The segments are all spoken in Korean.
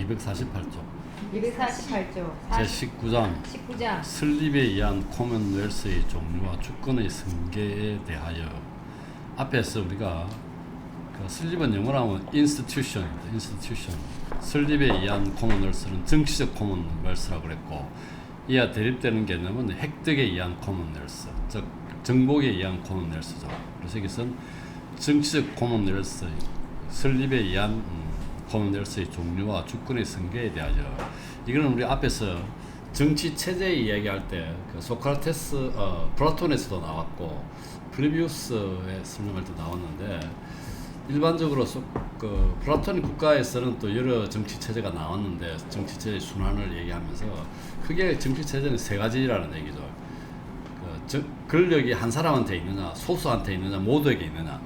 248조 248조 제19장 설립에 의한 코먼웰스의 종류와 주권의 승계에 대하여 앞에서 우리가 그 설립은 영어로 하면 institution입니다. institution. 설립에 의한 코먼웰스는 정치적 코먼웰스라고 그랬고 이와 대립되는 개념은 획득에 의한 코먼웰스, 즉 정복에 의한 코먼웰스죠. 그래서 이것은 정치적 코먼웰스, 설립에 의한 코먼웰스의 종류와 주권의 승계에 대하여 이거는 우리 앞에서 정치 체제 이야기할 때 그 소크라테스, 플라톤에서도 나왔고 프리비우스의 설명할 때 나왔는데 일반적으로 그 플라톤 국가에서는 또 여러 정치 체제가 나왔는데 정치 체제 순환을 얘기하면서 크게 정치 체제는 세 가지라는 얘기죠. 권력이 한 사람한테 있느냐, 소수한테 있느냐, 모두에게 있느냐.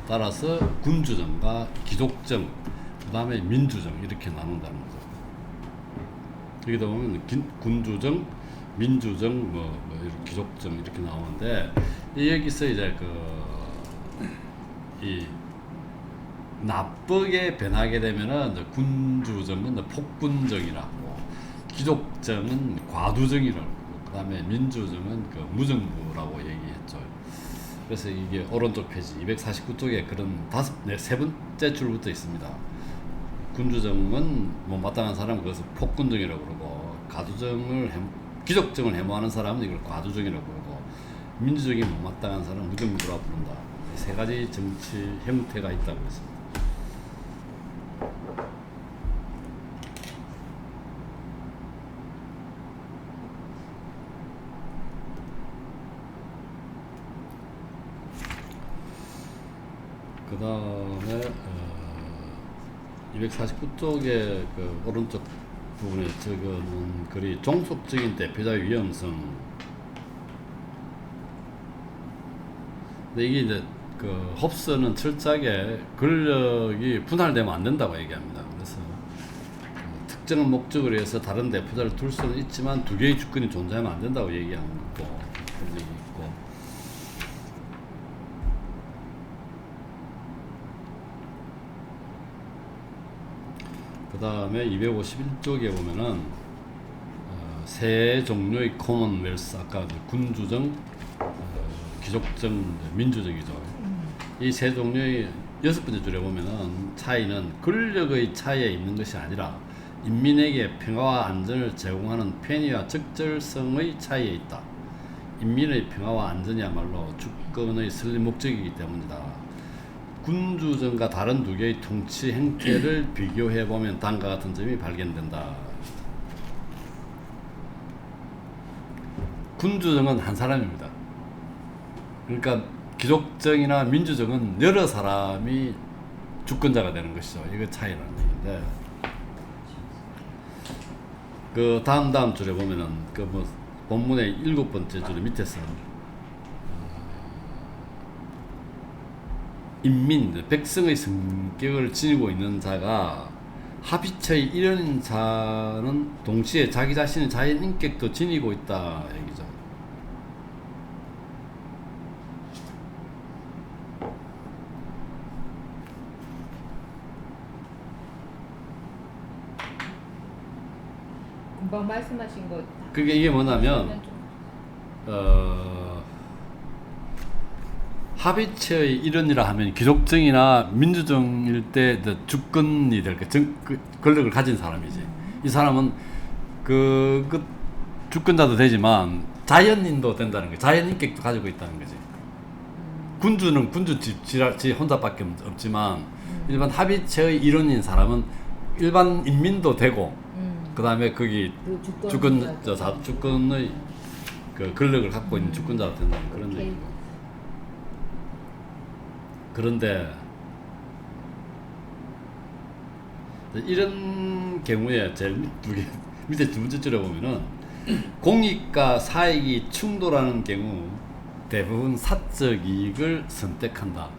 따라서 군주정과 귀족정, 그 다음에 민주정 이렇게 나눈다는 거죠. 여기다 보면 군주정, 민주정, 귀족정 이렇게 나오는데 여기서 이제 이 나쁘게 변하게 되면은 군주정은 폭군정이라고, 귀족정은 과두정이라고, 그 다음에 민주정은 무정부라고 얘기했죠. 그래서 이게 오른쪽 페이지 249쪽에 그런 세 번째 줄부터 있습니다. 군주정은 마땅한 사람은 그것을 폭군정이라고 그러고, 귀족정을 해모하는 사람은 이걸 과두정이라고 그러고, 민주정이 못마땅한 사람은 무정부라고 부른다. 이 세 가지 정치 형태가 있다고 했습니다. 그 다음에 249쪽에 그 오른쪽 부분에 적어놓은 글이 종속적인 대표자의 위험성. 근데 이게 이제 홉스는 철저하게 권력이 분할되면 안 된다고 얘기합니다. 그래서 특정한 목적을 위해서 다른 대표자를 둘 수는 있지만 두 개의 주권이 존재하면 안 된다고 얘기하는 것도 그런 얘기 있고. 그 다음에 251쪽에 보면은 세 종류의 코먼웰스, 아까 군주정, 귀족정, 민주정이죠. 이 세 종류의 6번째 줄에 보면은 차이는 권력의 차이에 있는 것이 아니라 인민에게 평화와 안전을 제공하는 편의와 적절성의 차이에 있다. 인민의 평화와 안전이야말로 주권의 설립 목적이기 때문이다. 군주정과 다른 두 개의 통치 행태를 비교해보면 다음과 같은 점이 발견된다. 군주정은 한 사람입니다. 그러니까 귀족정이나 민주정은 여러 사람이 주권자가 되는 것이죠. 이거 차이라는 얘기인데, 그 다음 줄에 보면은 본문의 7번째 줄 밑에서 인민, 백성의 성격을 지니고 있는 자가 합의체의 일원인 자는 동시에 자기 자신의 자연 인격도 지니고 있다 얘기죠. 금방 말씀하신 거. 그게 이게 뭐냐면 합의체의 일원이라 하면 귀족정이나 민주정일 때 주권이 될 권력을 가진 사람이지. 이 사람은 그 주권자도 되지만 자연인도 된다는 거지. 자연 인격도 가지고 있다는 거지. 군주는 군주 지 혼자밖에 없지만 일반 합의체의 일원인 사람은 일반 인민도 되고, 그 다음에 거기 주권의 권력을 갖고 있는 주권자가 된다는 그런 얘기고. 그런데 이런 경우에 제일 밑에 두 번째 줄에 보면은 공익과 사익이 충돌하는 경우 대부분 사적 이익을 선택한다.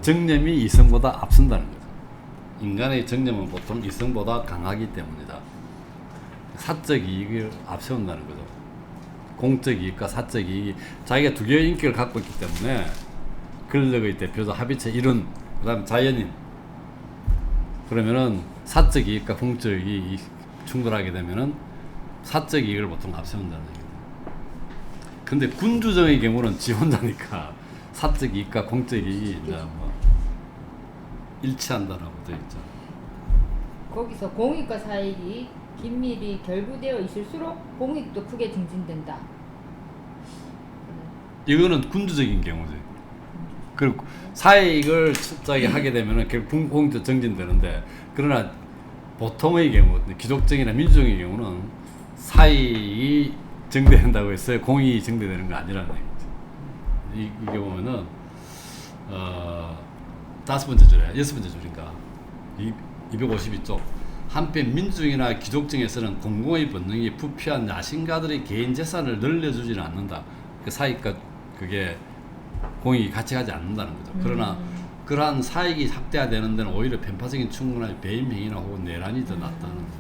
정념이 이성보다 앞선다는 거죠. 인간의 정념은 보통 이성보다 강하기 때문이다. 사적 이익을 앞세운다는 거죠. 공적 이익과 사적 이익이 자기가 두 개의 인격을 갖고 있기 때문에 권력의 대표자, 합의체, 이론, 그 다음 자연인, 그러면은 사적 이익과 공적 이익이 충돌하게 되면은 사적 이익을 보통 앞세운다는 얘기입니다. 근데 군주정의 경우는 지 혼자니까 사적 이익과 공적 이익이 이제 뭐 일치한다라고 되어 있죠. 거기서 공익과 사익이 긴밀히 결부되어 있을수록 공익도 크게 증진된다. 이거는 군주적인 경우죠. 그리고 사익을 저기 하게 되면은 결국 공익도 증진되는데, 그러나 보통의 경우, 기독적이나 민주적인 경우는 사익이 증대된다고 해서 공익이 증대되는 거 아니라는 얘기죠. 이게 보면은 다섯 번째 줄에 여섯 번째 줄인가 252쪽. 한편 민주주의나 기독정에서는 공공의 본능이 부패한 야신가들의 개인 재산을 늘려주지는 않는다. 그 사익과 그게 공익이 같이 가지 않는다는 거죠. 그러나 그러한 사익이 확대되는 데는 오히려 편파적인 충고나 배임 행위나 혹은 내란이 더 낫다는 거죠.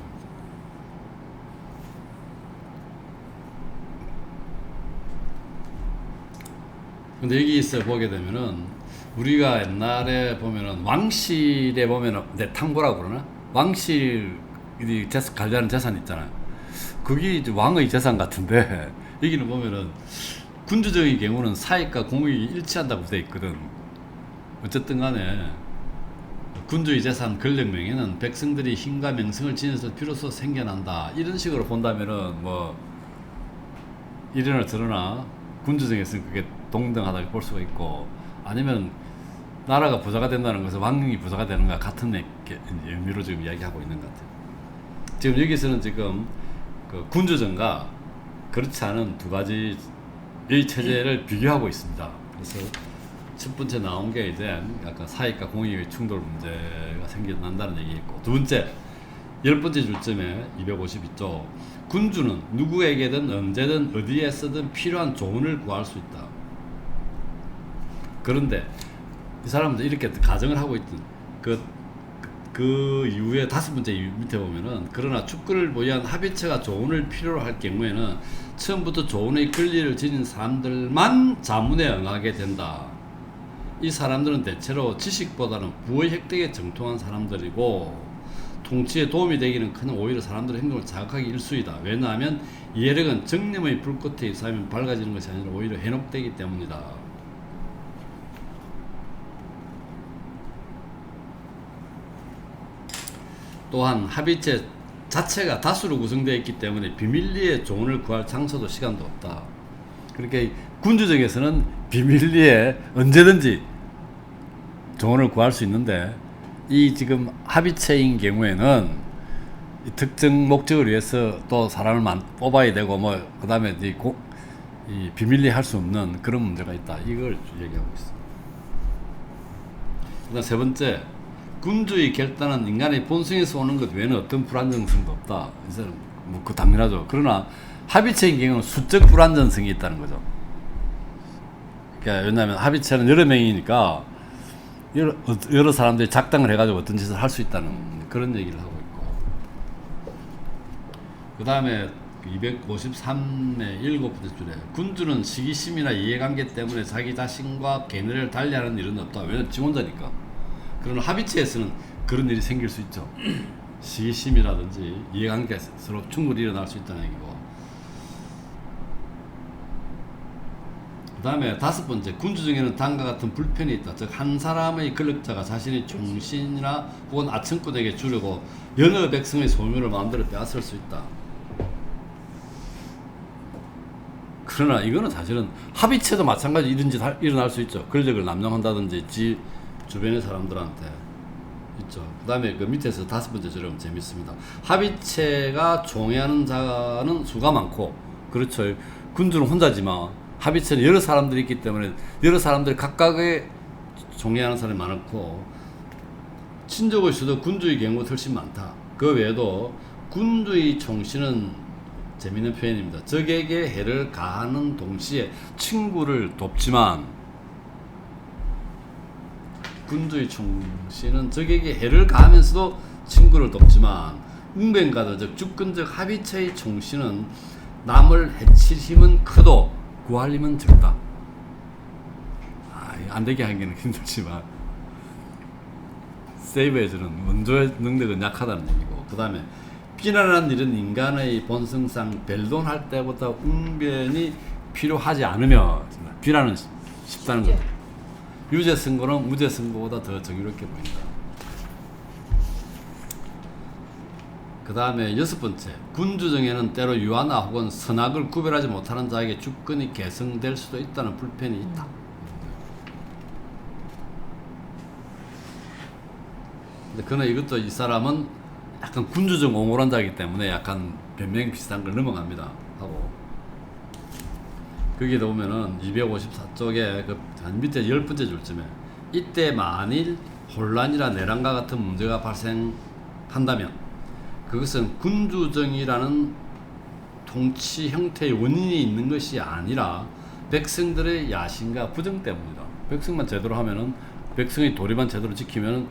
근데 여기서 보게 되면은 우리가 옛날에 보면은 왕실에 보면은 내 탐고라고 그러나? 왕실이 관리하는 재산 있잖아요. 그게 이제 왕의 재산 같은데 여기는 보면은 군주적인 경우는 사익과 공익이 일치한다고 돼 있거든. 어쨌든 간에 군주의 재산 권력명예는 백성들이 힘과 명성을 지녀서 비로소 생겨난다. 이런 식으로 본다면은 뭐 이러나 저러나 군주정에서는 그게 동등하다고 볼 수가 있고, 아니면 나라가 부자가 된다는 것은 왕이 부자가 되는 것과 같은 의미로 지금 이야기하고 있는 것 같아요. 지금 여기서는 지금 그 군주정과 그렇지 않은 두 가지의 체제를 비교하고 있습니다. 그래서 첫 번째 나온 게 이제 약간 사익과 공익의 충돌 문제가 생겨난다는 얘기였고, 두 번째, 열 번째 줄점에 252쪽. 군주는 누구에게든 언제든 어디에서든 필요한 조언을 구할 수 있다. 그런데 이 사람들 이렇게 가정을 하고 있던 그 이후에 다섯 번째 밑에 보면은, 그러나 축구를 보유한 합의체가 조언을 필요로 할 경우에는 처음부터 조언의 권리를 지닌 사람들만 자문에 응하게 된다. 이 사람들은 대체로 지식보다는 부의 획득에 정통한 사람들이고, 통치에 도움이 되기는 오히려 사람들의 행동을 자극하기 일쑤이다. 왜냐하면 이해력은 정념의 불꽃에 의하면 밝아지는 것이 아니라 오히려 해롭되기 때문이다. 또한 합의체 자체가 다수로 구성되어 있기 때문에 비밀리에 조언을 구할 장소도 시간도 없다. 그러니까 군주정에서는 비밀리에 언제든지 조언을 구할 수 있는데, 이 지금 합의체인 경우에는 이 특정 목적을 위해서 또 사람을 뽑아야 되고 뭐 그다음에 이 비밀리에 할 수 없는 그런 문제가 있다. 이걸 얘기하고 있습니다. 그다음 세 번째, 군주의 결단은 인간의 본성에서 오는 것 외에는 어떤 불안정성도 없다. 이제는 뭐 그 당연하죠. 그러나 합의체인 경우는 수적 불안정성이 있다는 거죠. 그러니까 왜냐하면 합의체는 여러 명이니까 여러 사람들이 작당을 해가지고 어떤 짓을 할 수 있다는 그런 얘기를 하고 있고, 그 다음에 253의 일곱 번째 줄에 군주는 시기심이나 이해관계 때문에 자기 자신과 개념을 달리하는 일은 없다. 왜냐하면 지 혼자니까. 그러나 합의체에서는 그런 일이 생길 수 있죠. 시기심이라든지 이해관계가 서로 충분히 일어날 수 있다는 얘기고, 그 다음에 다섯 번째, 군주정에는 다음과 같은 불편이 있다. 즉 한 사람의 권력자가 자신의 종신이나 혹은 아청꾼에게 주려고 여러 백성의 소유를 마음대로 빼앗을 수 있다. 그러나 이거는 사실은 합의체도 마찬가지 이런 짓 일어날 수 있죠. 권력을 남용한다든지 지 주변의 사람들한테 있죠. 그 다음에 그 밑에서 다섯 번째 줄은 재밌습니다. 합의체가 종애하는 자는 수가 많고, 그렇죠. 군주는 혼자지만 합의체는 여러 사람들이 있기 때문에 여러 사람들이 각각의 종애하는 사람이 많고, 친족의 수도 군주의 경우가 훨씬 많다. 그 외에도 군주의 총신은 재미있는 표현입니다. 적에게 해를 가하는 동시에 친구를 돕지만, 군주의 총신은 적에게 해를 가하면서도 친구를 돕지만, 웅변가도 즉 주권적 합의체의 총신은 남을 해칠 힘은 크도 구할 힘은 적다. 안 되게 하기는 힘들지만, 세이브해주는 원조의 능력은 약하다는 얘기고, 그 다음에 비난하는 일은 인간의 본성상 변론할 때보다 웅변이 필요하지 않으며 비난은 쉽다는 거죠. 유죄 선고는 무죄 선고보다 더 정의롭게 보인다. 그 다음에 6번째, 군주정에는 때로 유아나 혹은 선악을 구별하지 못하는 자에게 주권이 계승될 수도 있다는 불편이 있다. 근데 그는 이것도 이 사람은 약간 군주적 옹호한 자이기 때문에 약간 변명 비슷한 걸 넘어갑니다 하고, 거기에 보면은 254쪽에 그 밑에 10번째 줄쯤에 이때 만일 혼란이나 내란과 같은 문제가 발생한다면 그것은 군주정이라는 통치 형태의 원인이 있는 것이 아니라 백성들의 야심과 부정 때문이다. 백성만 제대로 하면은, 백성의 도리만 제대로 지키면은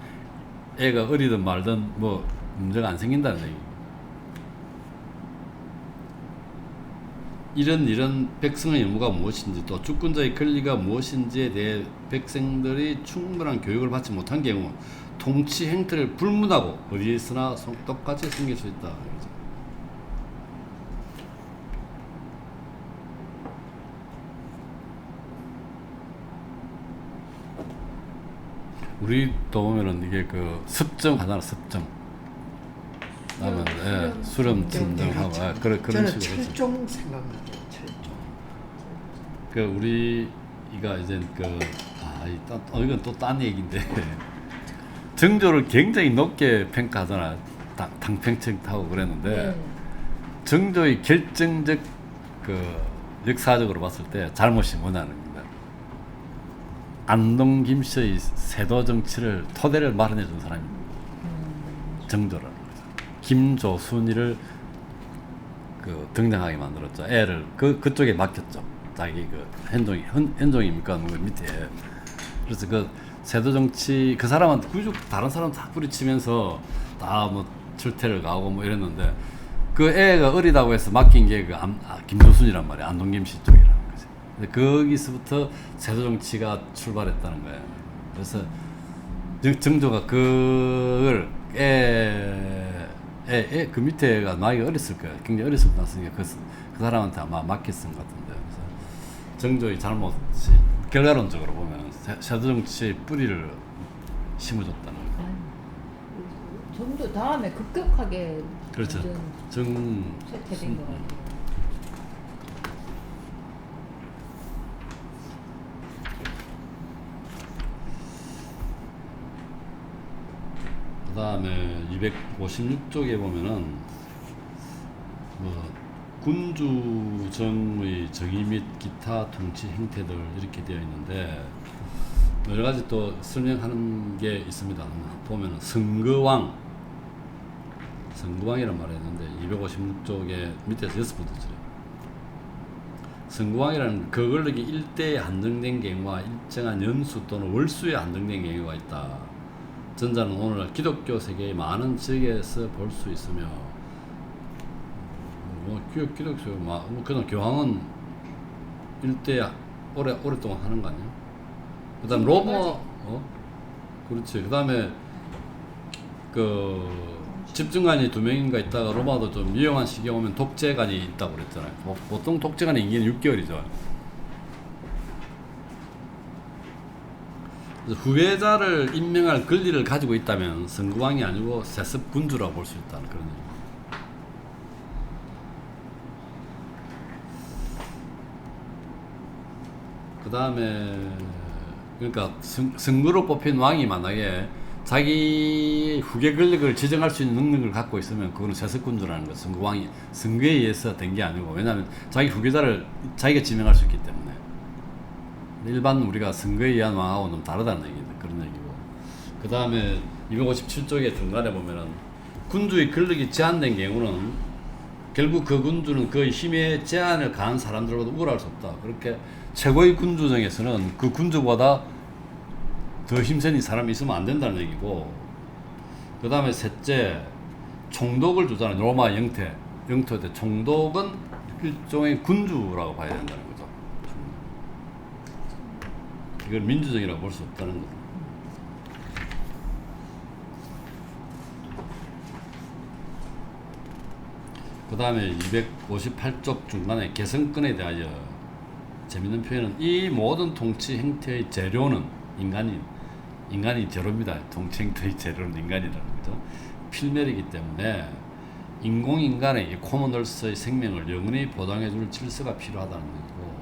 애가 어리든 말든 뭐 문제가 안 생긴다는 얘기. 이런 백성의 의무가 무엇인지, 또 주권자의 권리가 무엇인지에 대해 백성들이 충분한 교육을 받지 못한 경우 통치 행태를 불문하고 어디에서나 똑같이 생길 수 있다. 우리도 보면은 이게 그 습정 하잖아, 습정. 그다음에 수렴 증정하고 그런 저는 식으로. 철종 생각나요. 철종. 그 우리가 이제 이건 또 딴 얘기인데 정조를 굉장히 높게 평가하잖아. 당평청하고 그랬는데 네. 정조의 결정적 그 역사적으로 봤을 때 잘못이 뭐냐는 겁니다. 안동 김씨의 세도 정치를 토대를 마련해 준 사람이 정조라는 거죠. 김조순이를 그 등장하게 만들었죠. 애를 그쪽에 맡겼죠. 자기 그 현종입니까? 뭐 밑에. 그래서 그 세도 정치 그 사람은 구juk 다른 사람 다 뿌리치면서 다 뭐 철퇴를 가고 뭐 이랬는데 그 애가 어리다고 해서 맡긴 게 그 김조순이란 말이야. 안동 김씨 쪽이라는 거지. 근데 거기서부터 세도 정치가 출발했다는 거예요. 그래서 정조가 그걸 그 밑에가 나이가 어렸을 거야. 굉장히 어렸을 때 났으니까 그 사람한테 아마 맡겼은 것 같은데. 그래서 정조의 잘못이 결과론적으로 보면 세도 정치의 뿌리를 심어줬다는 거예요. 정도 다음에 급격하게 그렇죠. 쇠퇴된 것 같아요. 그 다음에 256쪽에 보면은 뭐 군주정의 정의 및 기타 통치 행태들 이렇게 되어 있는데 여러 가지 또 설명하는 게 있습니다. 보면은 선거왕이란 말이 있는데 256쪽에 밑에서 6번째죠. 선거왕이라는 거글력이 일대에 한정된 경우와 일정한 연수 또는 월수에 한정된 경우가 있다. 전자는 오늘날 기독교 세계의 많은 지역에서 볼 수 있으며, 기독교 그냥 교황은 일대 오랫동안 하는 거 아니야? 그다음 로마, 그렇지. 그다음에 그 집중관이 2명인가 있다가 로마도 좀 위험한 시기에 오면 독재관이 있다고 그랬잖아요. 보통 독재관의 임기는 6개월이죠. 후계자를 임명할 권리를 가지고 있다면 선거왕이 아니고 세습 군주라고 볼 수 있다는 그런 얘기. 그 다음에 그러니까 선거로 뽑힌 왕이 만약에 자기 후계 권력을 지정할 수 있는 능력을 갖고 있으면 그거는 세습군주라는 거예요. 선거왕이 선거에 의해서 된 게 아니고, 왜냐하면 자기 후계자를 자기가 지명할 수 있기 때문에. 일반 우리가 선거에 의한 왕하고는 좀 다르다는 얘기죠. 그런 얘기고. 그 다음에 257쪽에 중간에 보면은 군주의 권력이 제한된 경우는 결국 그 군주는 그 힘에 제한을 가한 사람들보다 우월할 수 없다. 그렇게 최고의 군주정에서는 그 군주보다 더 힘센 사람이 있으면 안 된다는 얘기고, 그 다음에 셋째, 총독을 주잖아요. 로마 영토 때 총독은 일종의 군주라고 봐야 된다는 거죠. 이걸 민주정이라고 볼 수 없다는 거죠. 그 다음에 258쪽 중간에 개성권에 대하여 재밌는 표현은 이 모든 통치 행태의 재료는 인간이 재료입니다. 통치 행태의 재료는 인간이라는 거죠. 필멸이기 때문에 인공인간의 이 코먼웰스의 생명을 영원히 보장해줄 질서가 필요하다는 거고,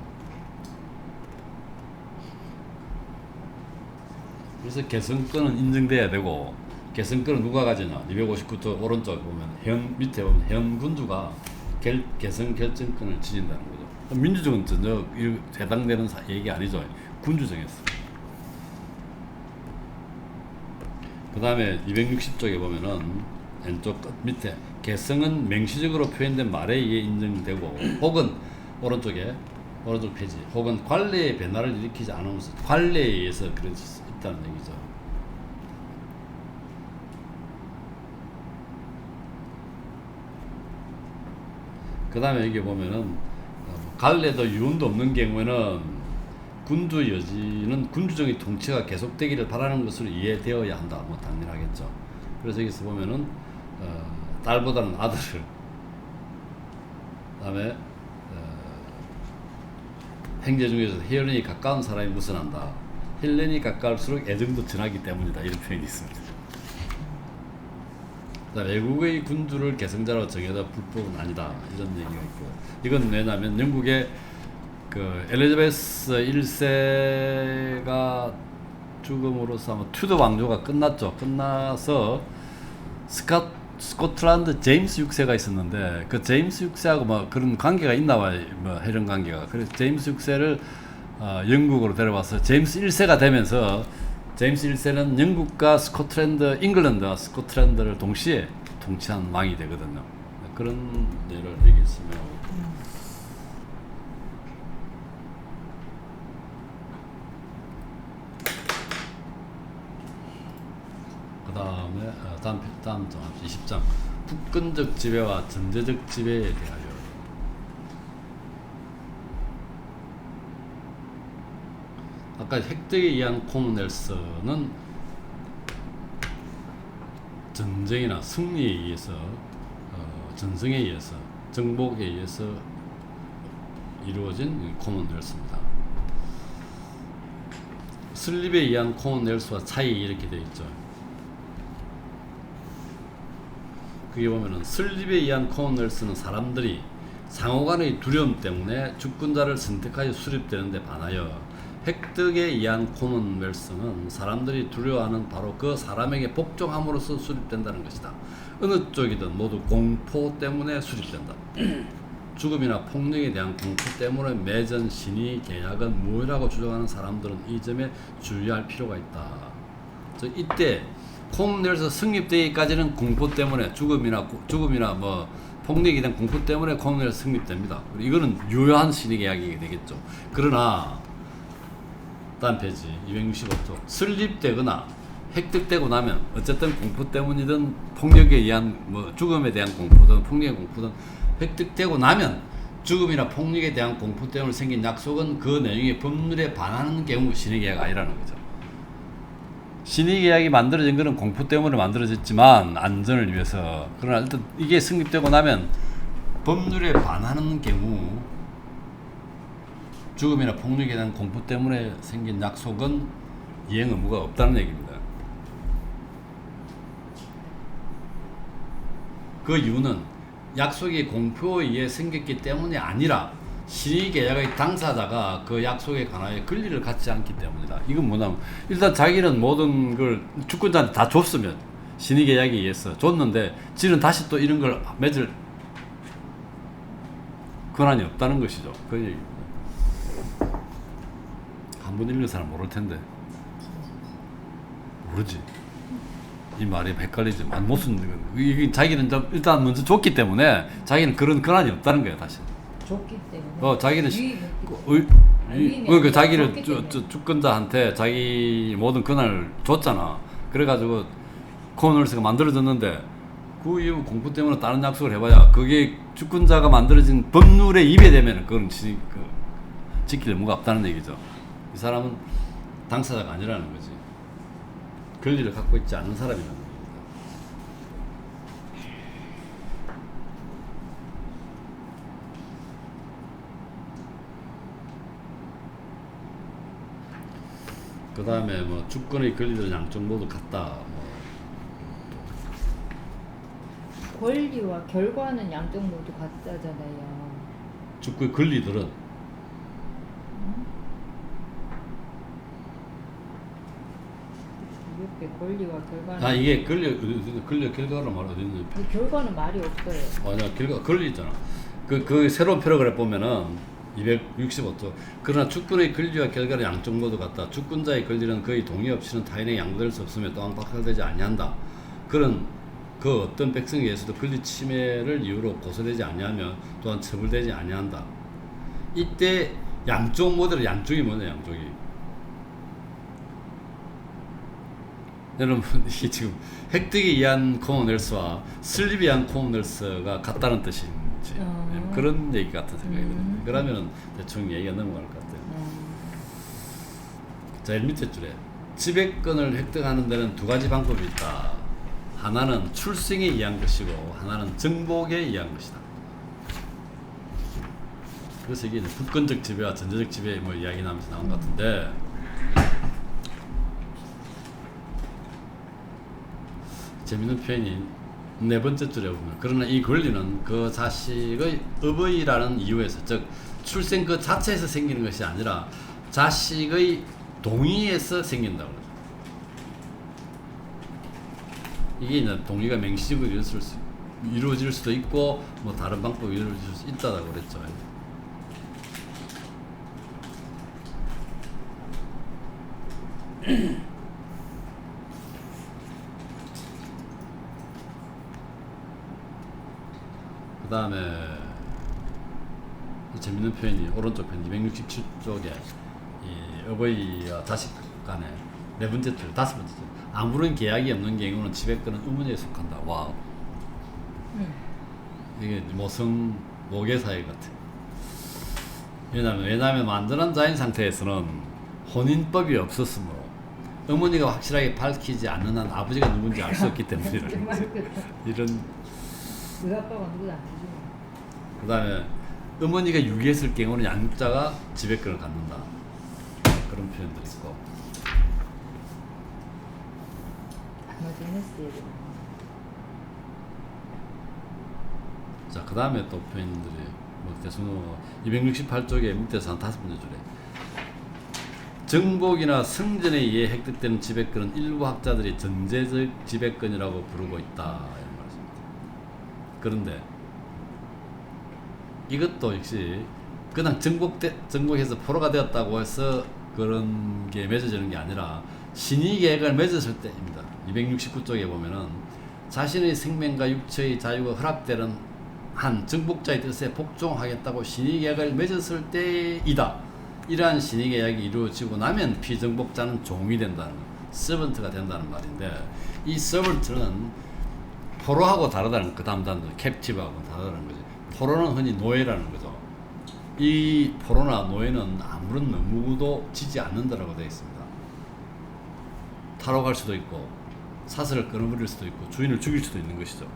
그래서 개성권은 인정돼야 되고, 개성권은 누가 가지냐? 259쪽 오른쪽 보면 밑에 보면 현 군주가 개성 결정권을 지닌다는 거죠. 민주적은 전혀 해당되는 얘기 아니죠. 군주 정했어. 그 다음에 260쪽에 보면은 왼쪽 끝 밑에 개성은 명시적으로 표현된 말에 의해 인정되고, 혹은 오른쪽 페이지, 혹은 관례의 변화를 일으키지 않으면서 관례에 의해서 그럴 수 있다는 얘기죠. 그 다음에 여기 보면은 관례도 유언도 없는 경우에는 군주 여지는 군주적인 통치가 계속되기를 바라는 것으로 이해되어야 한다. 뭐 당연하겠죠. 그래서 여기서 보면은 딸보다는 아들을, 그다음에 행제 중에서 헬렌이 가까운 사람이 무슨한다. 헬렌이 가까울수록 애정도 진하기 때문이다. 이런 표현이 있습니다. 외국의 군주를 개성자로 정해도 불법은 아니다. 이런 얘기가 있고, 이건 왜냐하면 영국의 그 엘리자베스 1세가 죽음으로써 아마 튜더 왕조가 끝났죠. 끝나서 스코틀랜드 제임스 6세가 있었는데, 그 제임스 6세하고 뭐 그런 관계가 있나 봐요. 뭐 혈연 관계가. 그래서 제임스 6세를 영국으로 데려와서 제임스 1세가 되면서, 제임스 1세는 영국과 스코틀랜드, 잉글랜드와 스코틀랜드를 동시에 통치한 왕이 되거든요. 그런 예를 얘기했으면, 그 다음에 다음 장 20장 국권적 지배와 전제적 지배에 대하여. 아까 획득에 의한 코먼웰스는 전쟁이나 승리에 의해서, 전승에 의해서, 정복에 의해서 이루어진 코먼웰스입니다. 설립에 의한 코먼웰스와 차이 이렇게 되어 있죠. 그게 보면은 설립에 의한 코먼웰스는 사람들이 상호간의 두려움 때문에 주권자를 선택하여 수립되는 데 반하여, 획득에 의한 코먼웰스는 사람들이 두려워하는 바로 그 사람에게 복종함으로써 수립된다는 것이다. 어느 쪽이든 모두 공포 때문에 수립된다. 죽음이나 폭력에 대한 공포 때문에 맺은 신의 계약은 무효라고 주장하는 사람들은 이 점에 주의할 필요가 있다. 이때 코먼웰스 성립되기까지는 공포 때문에, 죽음이나 뭐 폭력에 대한 공포 때문에 코먼웰스 성립됩니다. 이거는 유효한 신의 계약이 되겠죠. 그러나 다음 페이지 265쪽 설립되거나 획득되고 나면 어쨌든 공포 때문이든 폭력에 의한 뭐 죽음에 대한 공포든 폭력의 공포든 획득되고 나면 죽음이나 폭력에 대한 공포 때문에 생긴 약속은 그 내용이 법률에 반하는 경우 신의계약이 아니라는 거죠. 신의계약이 만들어진 것은 공포 때문에 만들어졌지만 안전을 위해서, 그러나 일단 이게 성립되고 나면 법률에 반하는 경우 죽음이나 폭력에 대한 공포 때문에 생긴 약속은 이행 의무가 없다는 얘기입니다. 그 이유는 약속이 공포에 의해 생겼기 때문이 아니라 신의계약의 당사자가 그 약속에 관하여 권리를 갖지 않기 때문이다. 이건 뭐냐면, 일단 자기는 모든 걸 주권자한테 다 줬으면, 신의계약에 의해서 줬는데 지는 다시 또 이런 걸 맺을 권한이 없다는 것이죠. 그 얘기입니다. 한번 읽는 사람 모를 텐데. 모르지. 이 말이 헷갈리지만 무슨, 이게 자기는 일단 먼저 줬기 때문에 자기는 그런 권한이 없다는 거야. 다시 줬기 때문에 자기는 자기를 주권자한테 자기 모든 권한을 줬잖아. 그래가지고 코먼웰스가 만들어졌는데 그 이후 공포 때문에 다른 약속을 해봐야 그게 주권자가 만들어진 법률에 위배되면 그건 지킬 의무가 없다는 얘기죠. 이 사람은 당사자가 아니라는 거지. 권리를 갖고 있지 않은 사람이라는 겁니다. 그 다음에 뭐 주권의 권리들은 양쪽 모두 같다. 뭐 권리와 결과는 양쪽 모두 같다잖아요. 주권의 권리들은 이렇게 권리와 결과는 이게 권리 결과로 말 어디 있는 이 결과는 말이 없어요. 아니야 권리 있잖아. 그 새로운 패러그래프 보면은 265조. 그러나 주권의 권리와 결과는 양쪽 모두 같다. 주권자의 권리는 거의 동의 없이는 타인에게 양도될 수 없으며 또한 박탈되지 아니한다. 그런 그 어떤 백성에 의해서도 권리 침해를 이유로 고소되지 아니하며 또한 처벌되지 아니한다. 이때 양쪽 모델의 양쪽이 뭐냐 양쪽이. 여러분 이게 지금 획득에 의한 코먼웰스와 슬립에 의한 코먼웰스가 같다는 뜻인지 그런 얘기 같은 생각이 드는데 그러면은 대충 얘기가 넘어갈 것 같아요. 자, 밑에 줄에 지배권을 획득하는 데는 두 가지 방법이 있다. 하나는 출생에 의한 것이고 하나는 정복에 의한 것이다. 그래서 이게 불권적 지배와 전제적 지배 뭐 이야기 나오면서 나온 것 같은데 재밌는 표현이 네 번째 줄에 보면 그러나 이 권리는 그 자식의 업의라는 이유에서 즉 출생 그 자체에서 생기는 것이 아니라 자식의 동의에서 생긴다고 그러죠. 이게 이제 동의가 맹시적으로 이루어질 수도 있고 뭐 다른 방법이 이루어질 수 있다고 그랬죠. 그 다음에 재밌는 표현이 오른쪽 편 267쪽에 이 어버이와 자식 간에 네 번째 줄, 다섯 번째 줄 아무런 계약이 없는 경우는 지배권은 의무에 속한다. 와, 이게 모성 모계 사회 같아. 왜냐하면 완전한 자인 상태에서는 혼인법이 없었으므로 어머니가 확실하게 밝히지 않는 한 아버지가 누군지 알 수 없기 때문에 이런 그 아빠가 누구도 안 주죠. 그 다음에 어머니가 유기했을 경우는 양육자가 지배권을 갖는다. 그런 표현도 있고. 자, 그 다음에 또 표현들이 뭐 대충 268쪽에 밑에서 한 다섯 번째 줄에 정복이나 승전에 의해 획득되는 지배권은 일부 학자들이 전제적 지배권이라고 부르고 있다. 이런 말씀입니다. 그런데 이것도 역시 그냥 정복해서 포로가 되었다고 해서 그런 게 맺어지는 게 아니라 신의계획을 맺었을 때입니다. 269쪽에 보면은 자신의 생명과 육체의 자유가 허락되는 한 정복자의 뜻에 복종하겠다고 신의계획을 맺었을 때이다. 이러한 신의계약이 이루어지고 나면 피정복자는 종이 된다는 거, 서번트가 된다는 말인데 이 서번트는 포로하고 다르다는 그 다음 단도 캡티브하고 다르다는 거지. 포로는 흔히 노예라는 거죠. 이 포로나 노예는 아무런 의무도 지지 않는다라고 되어 있습니다. 탈옥할 수도 있고 사슬을 끊어버릴 수도 있고 주인을 죽일 수도 있는 것이죠.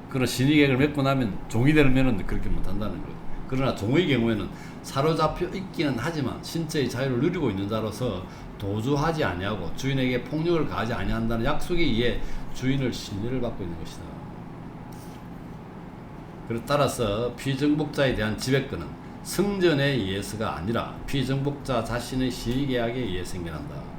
그러나 신의계획을 맺고 나면 종이 되면은 그렇게 못한다는 거죠. 그러나 종의 경우에는 사로잡혀 있기는 하지만 신체의 자유를 누리고 있는 자로서 도주하지 아니하고 주인에게 폭력을 가하지 아니한다는 약속에 의해 주인을 신뢰를 받고 있는 것이다. 그에 따라서 피정복자에 대한 지배권은 승전에 의해서가 아니라 피정복자 자신의 시계약에 의해 생겨난다.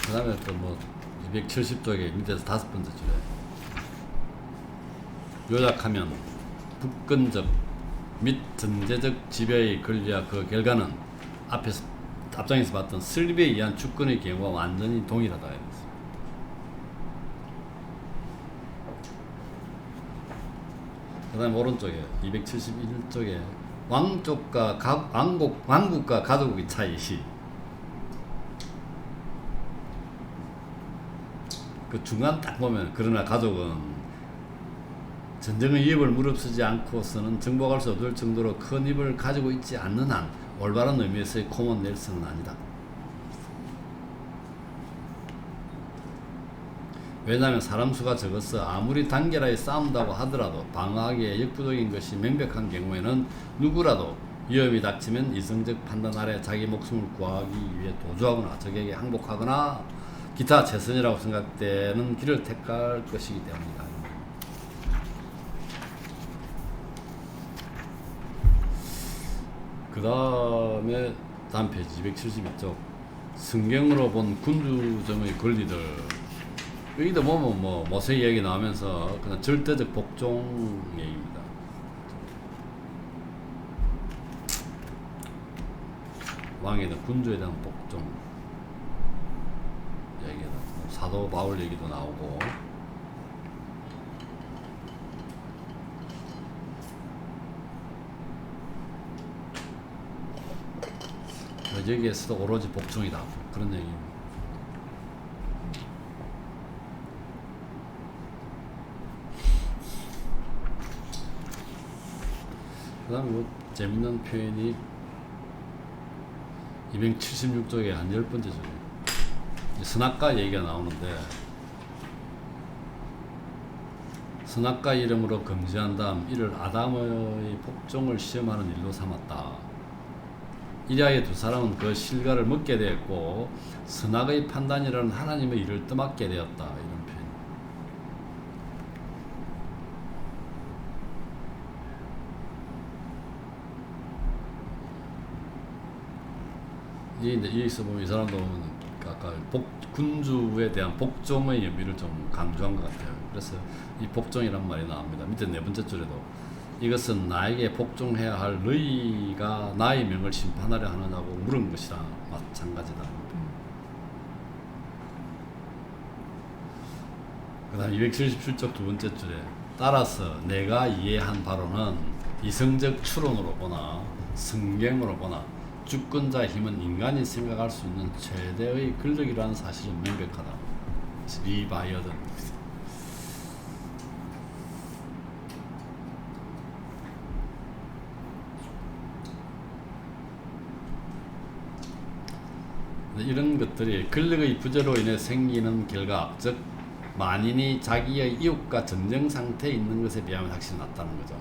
그 다음에 또 뭐 270쪽에 밑에서 다섯 번째 줄에 요약하면 불권적 및 전제적 지배의 권리와 그 결과는 앞장에서 봤던 설립에 의한 주권의 경우와 완전히 동일하다. 그 다음에 오른쪽에 271쪽에 왕족과 왕국과 가족의 차이 그 중간 딱 보면 그러나 가족은 전쟁의 위협을 무릅쓰지 않고서는 정복할 수 없을 정도로 큰 힘을 가지고 있지 않는 한 올바른 의미에서의 코먼웰스는 아니다. 왜냐하면 사람 수가 적어서 아무리 단결하게 싸운다고 하더라도 방어하기에 역부족인 것이 명백한 경우에는 누구라도 위험이 닥치면 이성적 판단 아래 자기 목숨을 구하기 위해 도주하거나 적에게 항복하거나 기타 최선이라고 생각되는 길을 택할 것이기 때문이다. 그 다음에 다음 페이지 272쪽 성경으로 본 군주정의 권리들 여기도 보면 뭐 모세 이야기 나오면서 그냥 절대적 복종 얘기입니다. 왕에 대한 군주에 대한 복종 얘기다. 사도 바울 얘기도 나오고 여기에서도 오로지 복종이다 그런 얘기입니다. 그 다음에 재밌는 표현이 276쪽에 한 10번째 줄이에요. 선악과 얘기가 나오는데 선악과 이름으로 금지한 다음 이를 아담의 복종을 시험하는 일로 삼았다. 이리하여 두 사람은 그 실과를 먹게 되었고 선악의 판단이라는 하나님의 일을 떠맡게 되었다. 이런 표현. 여기서 보면 이 사람도 보면 아까 군주에 대한 복종의 의미를 좀 강조한 것 같아요. 그래서 이 복종이란 말이 나옵니다. 밑에 네 번째 줄에도 이것은 나에게 복종해야 할 너희가 나의 명을 심판하려 하느냐고 물은 것이라 마찬가지다. 그 다음 277쪽 두 번째 줄에 따라서 내가 이해한 바로는 이성적 추론으로 보나 성경으로 보나 주권자 힘은 인간이 생각할 수 있는 최대의 권력이라는 사실은 명백하다. 리바이어든. 이런 것들이 권력의 부재로 인해 생기는 결과, 즉 만인이 자기의 이웃과 전쟁 상태에 있는 것에 비하면 확실히 낫다는 거죠.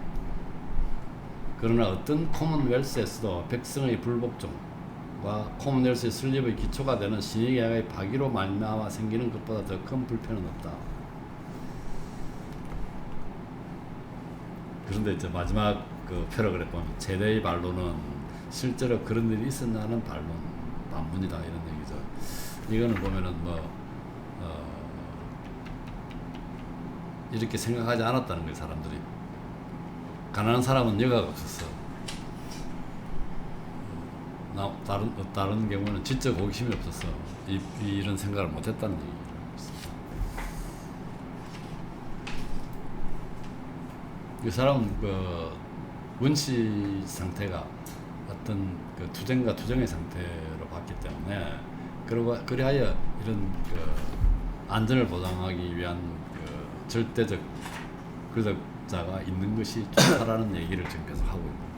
그러나 어떤 코먼웰스에서도 백성의 불복종과 코먼웰스의 설립의 기초가 되는 신의계약의 파기로 말미암아 생기는 것보다 더 큰 불편은 없다. 그런데 이제 마지막 그 패러그래프 보면 제대의 반론은 실제로 그런 일이 있었나는 반론 반문이다 이런 얘기죠. 이거는 보면은 이렇게 생각하지 않았다는 거예요. 사람들이 가난한 사람은 여가가 없었어. 다른 경우는 지적 호기심이 없었어. 이런 생각을 못했다는 얘기예요. 이 사람은 그 원시 상태가 어떤 그 투쟁과 투쟁의 상태로 봤기 때문에 그리하여 이런 그 안전을 보장하기 위한 그 절대적 권력자가 있는 것이 좋다라는 얘기를 지금 계속 하고 있습니다.